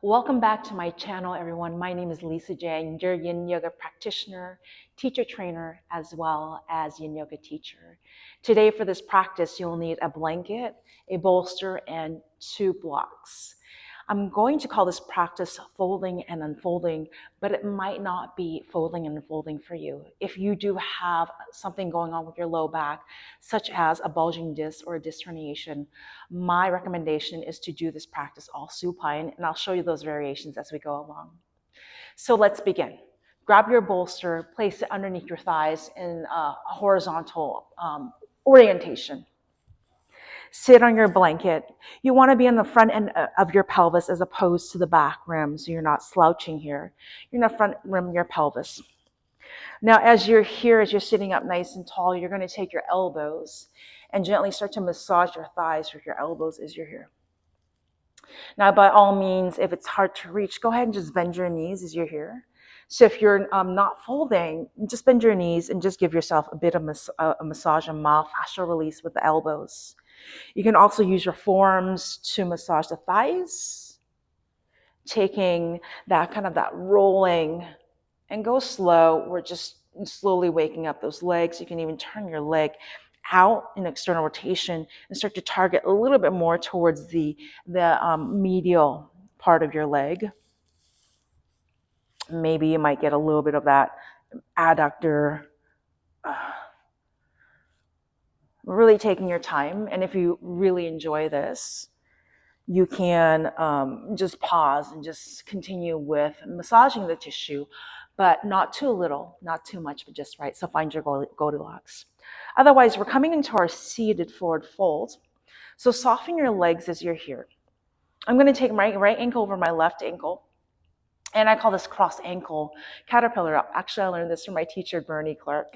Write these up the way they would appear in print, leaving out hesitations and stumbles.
Welcome back to my channel, everyone. My name is Lisa Jang, your Yin Yoga practitioner, teacher trainer, as well as Yin Yoga teacher. Today for this practice, you'll need a blanket, a bolster, and 2 blocks. I'm going to call this practice folding and unfolding, but it might not be folding and unfolding for you. If you do have something going on with your low back, such as a bulging disc or a disc herniation, my recommendation is to do this practice all supine, and I'll show you those variations as we go along. So let's begin. Grab your bolster, place it underneath your thighs in a horizontal orientation. Sit on your blanket. You want to be on the front end of your pelvis as opposed to the back rim, so you're not slouching here. You're in the front rim of your pelvis. Now, as you're here, as you're sitting up nice and tall, you're going to take your elbows and gently start to massage your thighs with your elbows as you're here. Now, by all means, if it's hard to reach, go ahead and just bend your knees as you're here. So if you're not folding, just bend your knees and just give yourself a bit of a massage, a myofascial release with the elbows. You can also use your forearms to massage the thighs, taking that rolling, and go slow. We're just slowly waking up those legs. You can even turn your leg out in external rotation and start to target a little bit more towards the medial part of your leg. Maybe you might get a little bit of that adductor. Really taking your time, and if you really enjoy this, you can just pause and just continue with massaging the tissue, but not too little, not too much, but just right. So find your Goldilocks. Otherwise, we're coming into our seated forward fold. So soften your legs as you're here. I'm going to take my right ankle over my left ankle, and I call this cross ankle caterpillar. Actually, I learned this from my teacher, Bernie Clark.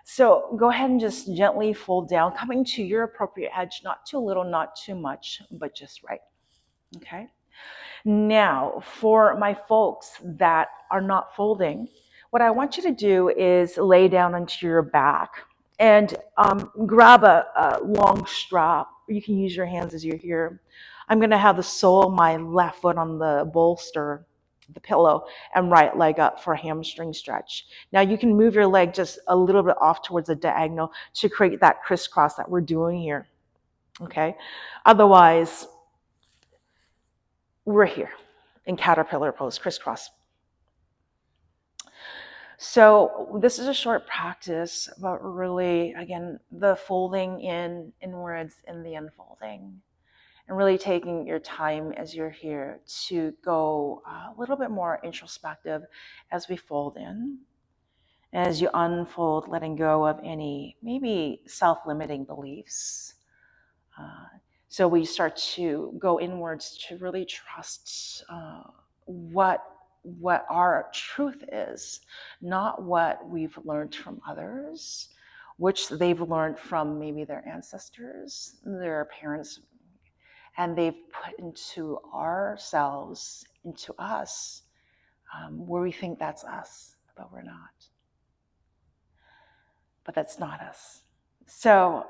So go ahead and just gently fold down, coming to your appropriate edge, not too little, not too much, but just right. Okay. Now, for my folks that are not folding, what I want you to do is lay down onto your back and grab a long strap. You can use your hands as you're here. I'm going to have the sole of my left foot on the bolster, the pillow, and right leg up for a hamstring stretch. Now, you can move your leg just a little bit off towards the diagonal to create that crisscross that we're doing here. Okay. Otherwise, we're here in caterpillar pose, crisscross. So this is a short practice, but really, again, the folding inwards and the unfolding, and really taking your time as you're here to go a little bit more introspective as we fold in. As you unfold, letting go of any maybe self-limiting beliefs. So we start to go inwards to really trust what our truth is, not what we've learned from others, which they've learned from maybe their ancestors, their parents, and they've put into ourselves, into us, where we think that's us, but we're not. But that's not us. So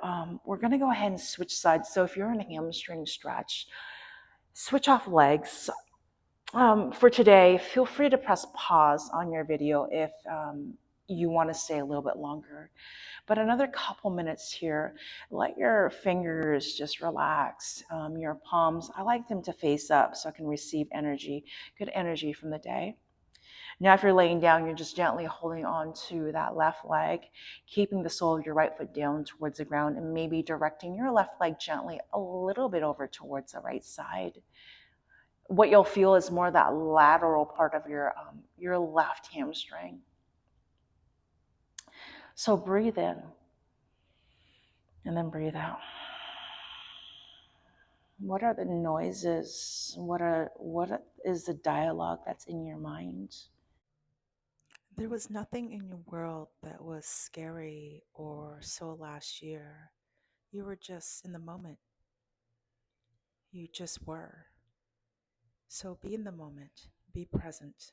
we're going to go ahead and switch sides. So if you're in a hamstring stretch, switch off legs. For today, feel free to press pause on your video if you want to stay a little bit longer. But another couple minutes here, let your fingers just relax. Your palms, I like them to face up so I can receive energy, good energy from the day. Now, if you're laying down, you're just gently holding on to that left leg, keeping the sole of your right foot down towards the ground, and maybe directing your left leg gently a little bit over towards the right side. What you'll feel is more that lateral part of your left hamstring. So breathe in, and then breathe out. What are the noises? What is the dialogue that's in your mind? There was nothing in your world that was scary or so last year. You were just in the moment. You just were. So be in the moment, be present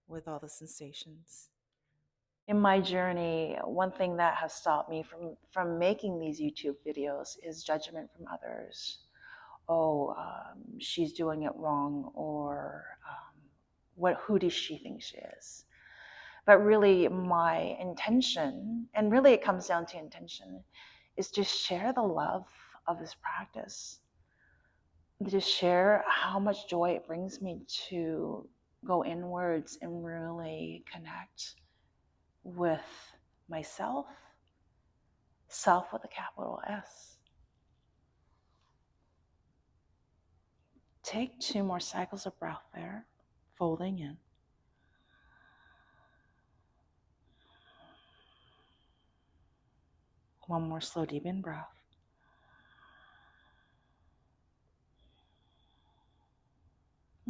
with all the sensations. In my journey, one thing that has stopped me from making these YouTube videos is judgment from others, she's doing it wrong, or who does she think she is? But really, my intention, and really it comes down to intention, is to share the love of this practice, to share how much joy it brings me to go inwards and really connect with myself, self with a capital S. Take 2 more cycles of breath there, folding in. One more slow, deep in breath.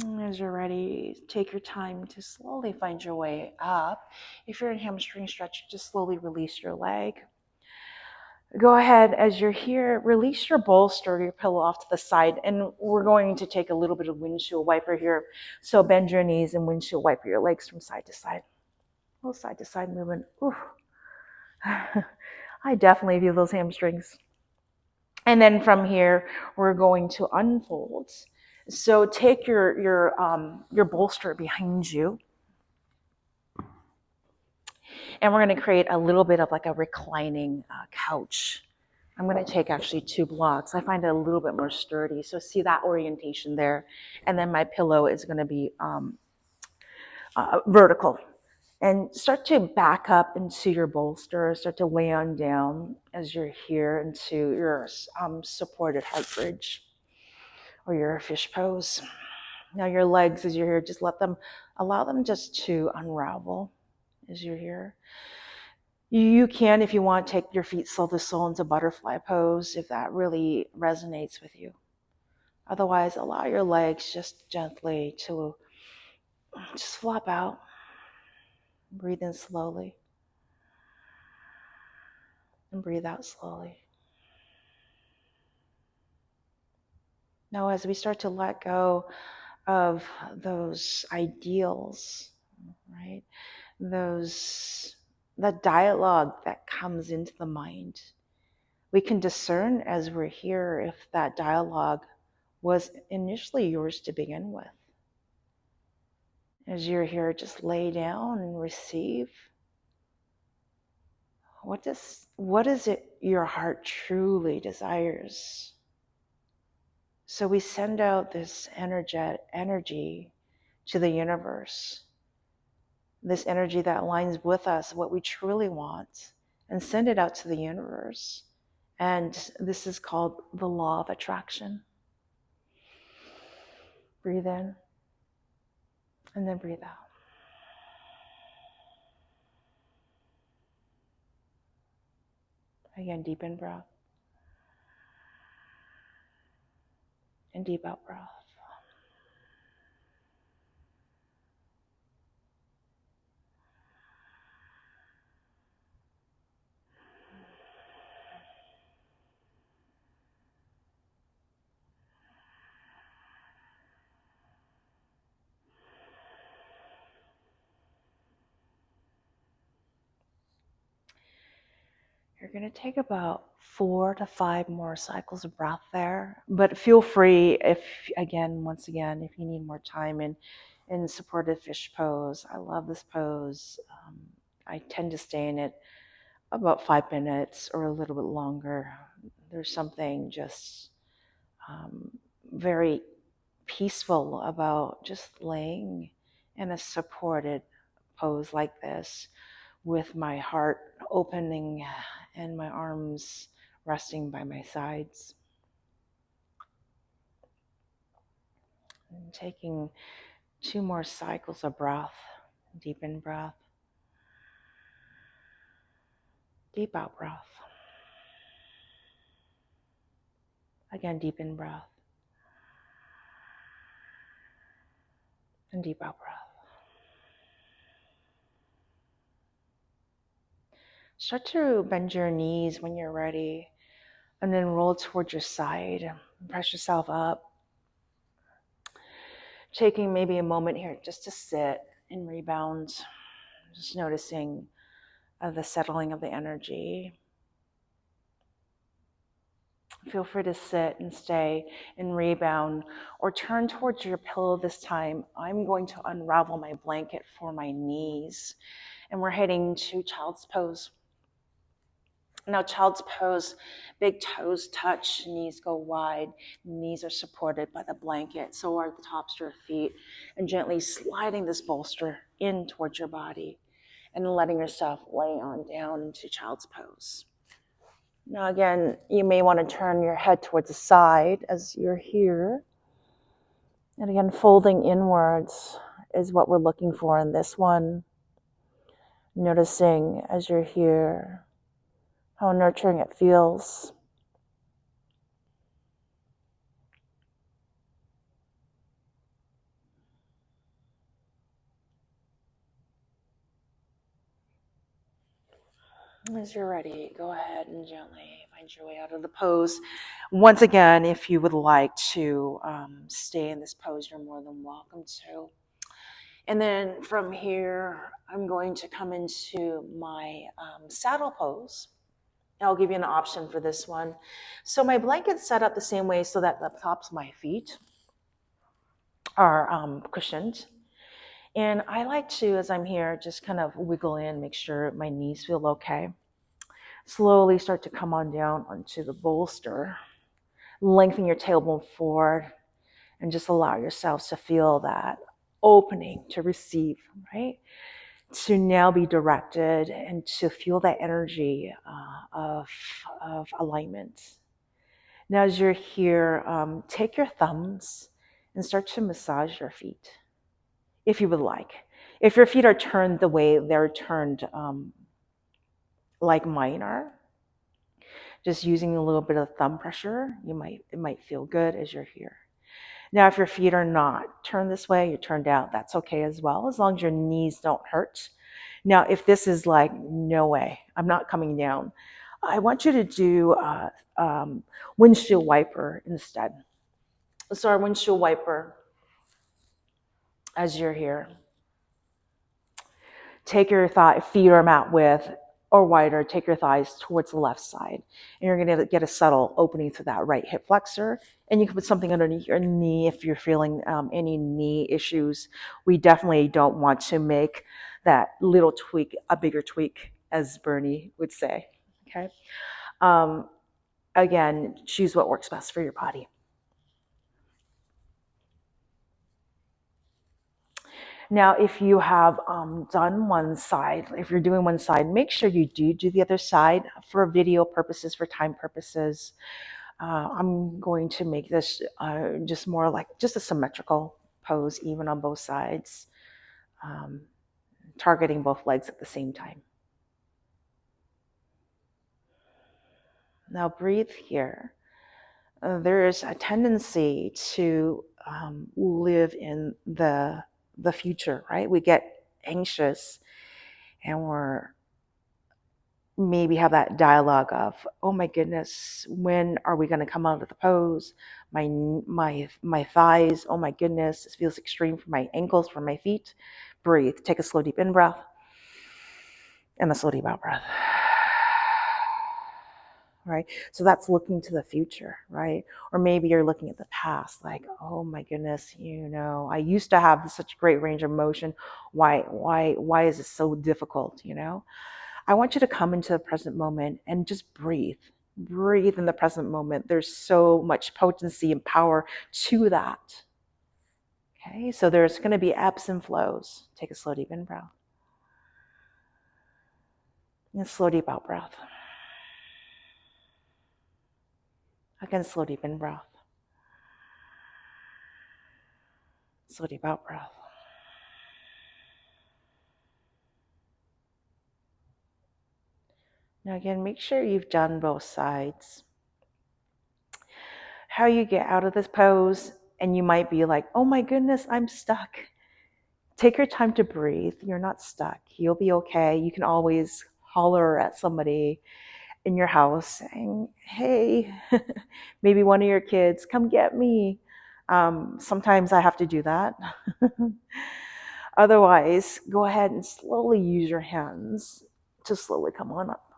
And as you're ready, take your time to slowly find your way up. If you're in hamstring stretch, just slowly release your leg. Go ahead, as you're here, release your bolster, your pillow off to the side, and we're going to take a little bit of windshield wiper here. So bend your knees and windshield wiper your legs from side to side. A little side to side movement. Ooh. I definitely feel those hamstrings. And then from here, we're going to unfold. So take your bolster behind you, and we're going to create a little bit of like a reclining couch. I'm going to take actually 2 blocks. I find it a little bit more sturdy. So see that orientation there. And then my pillow is going to be vertical. And start to back up into your bolster. Start to lay on down as you're here into your supported heart bridge or your fish pose. Now your legs, as you're here, just allow them just to unravel as you're here. You can, if you want, take your feet soul to soul into butterfly pose if that really resonates with you. Otherwise, allow your legs just gently to just flop out. Breathe in slowly and breathe out slowly. Now, as we start to let go of those ideals, right? The dialogue that comes into the mind, we can discern as we're here if that dialogue was initially yours to begin with. As you're here, just lay down and receive. What is it your heart truly desires? So we send out this energy to the universe, this energy that aligns with us, what we truly want, and send it out to the universe. And this is called the law of attraction. Breathe in and then breathe out. Again, deep in breath and deep out breath. You're going to take about 4 to 5 more cycles of breath there, but feel free if you need more time in supported fish pose. I love this pose. I tend to stay in it about 5 minutes or a little bit longer. There's something just very peaceful about just laying in a supported pose like this, with my heart opening and my arms resting by my sides. And taking 2 more cycles of breath. Deep in breath. Deep out breath. Again, deep in breath. And deep out breath. Start to bend your knees when you're ready, and then roll towards your side. Press yourself up. Taking maybe a moment here just to sit and rebound. Just noticing the settling of the energy. Feel free to sit and stay and rebound or turn towards your pillow this time. I'm going to unravel my blanket for my knees. And we're heading to child's pose. Now, child's pose, big toes touch, knees go wide, knees are supported by the blanket, so are the tops of your feet, and gently sliding this bolster in towards your body and letting yourself lay on down into child's pose. Now, again, you may want to turn your head towards the side as you're here. And again, folding inwards is what we're looking for in this one. Noticing as you're here how nurturing it feels. As you're ready, go ahead and gently find your way out of the pose. Once again, if you would like to stay in this pose, you're more than welcome to. And then from here, I'm going to come into my saddle pose. I'll give you an option for this one. So my blanket's set up the same way so that the tops of my feet are cushioned. And I like to, as I'm here, just kind of wiggle in, make sure my knees feel okay. Slowly start to come on down onto the bolster. Lengthen your tailbone forward and just allow yourselves to feel that opening to receive, right? To now be directed and to feel that energy of alignment. Now, as you're here, take your thumbs and start to massage your feet, if you would like. If your feet are turned the way they're turned, like mine are, just using a little bit of thumb pressure, it might feel good as you're here. Now, if your feet are not turned this way, you're turned out, that's okay as well, as long as your knees don't hurt. Now, if this is like, no way, I'm not coming down, I want you to do windshield wiper instead. So our windshield wiper, as you're here, take your feet are mat width or wider, take your thighs towards the left side. And you're going to get a subtle opening through that right hip flexor. And you can put something underneath your knee if you're feeling any knee issues. We definitely don't want to make that little tweak a bigger tweak, as Bernie would say. Okay. Again, choose what works best for your body. Now, if you have done one side, if you're doing one side, make sure you do the other side for video purposes, for time purposes. I'm going to make this just more like just a symmetrical pose, even on both sides, targeting both legs at the same time. Now breathe here. There's a tendency to live in the future, right? We get anxious and we're maybe have that dialogue of, oh my goodness, when are we going to come out of the pose? My thighs, oh my goodness, this feels extreme for my ankles, for my feet. Breathe. Take a slow deep in breath and a slow deep out breath. Right? So that's looking to the future, right? Or maybe you're looking at the past, like, oh my goodness, I used to have such great range of motion. Why is it so difficult, I want you to come into the present moment and just breathe. Breathe in the present moment. There's so much potency and power to that. Okay, so there's going to be ebbs and flows. Take a slow deep in breath. And a slow deep out breath. Again, slow deep in breath. Slow deep out breath. Now again, make sure you've done both sides. How you get out of this pose, and you might be like, oh my goodness, I'm stuck. Take your time to breathe. You're not stuck. You'll be okay. You can always holler at somebody in your house saying, hey, maybe one of your kids, come get me. Sometimes I have to do that. Otherwise, go ahead and slowly use your hands to slowly come on up,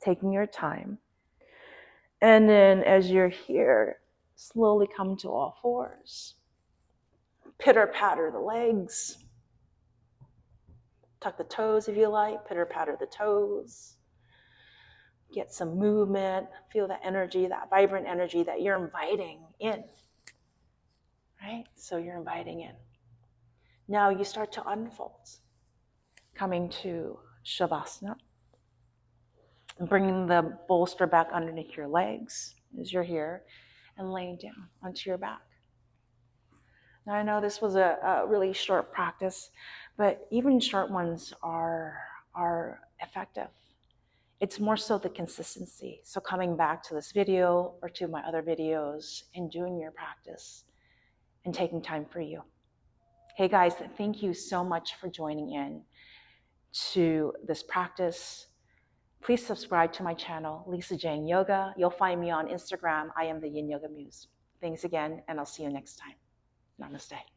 taking your time. And then as you're here, slowly come to all fours. Pitter patter the legs. Tuck the toes if you like. Pitter patter the toes. Get some movement. Feel that energy, that vibrant energy that you're inviting in. Right? So you're inviting in. Now you start to unfold. Coming to Shavasana. Bringing the bolster back underneath your legs as you're here and laying down onto your back. Now I know this was a really short practice, but even short ones are effective. It's more so the consistency. So coming back to this video or to my other videos and doing your practice and taking time for you. Hey guys, thank you so much for joining in to this practice. Please subscribe to my channel, Lisa Jane Yoga. You'll find me on Instagram. I am the Yin Yoga Muse. Thanks again, and I'll see you next time. Namaste.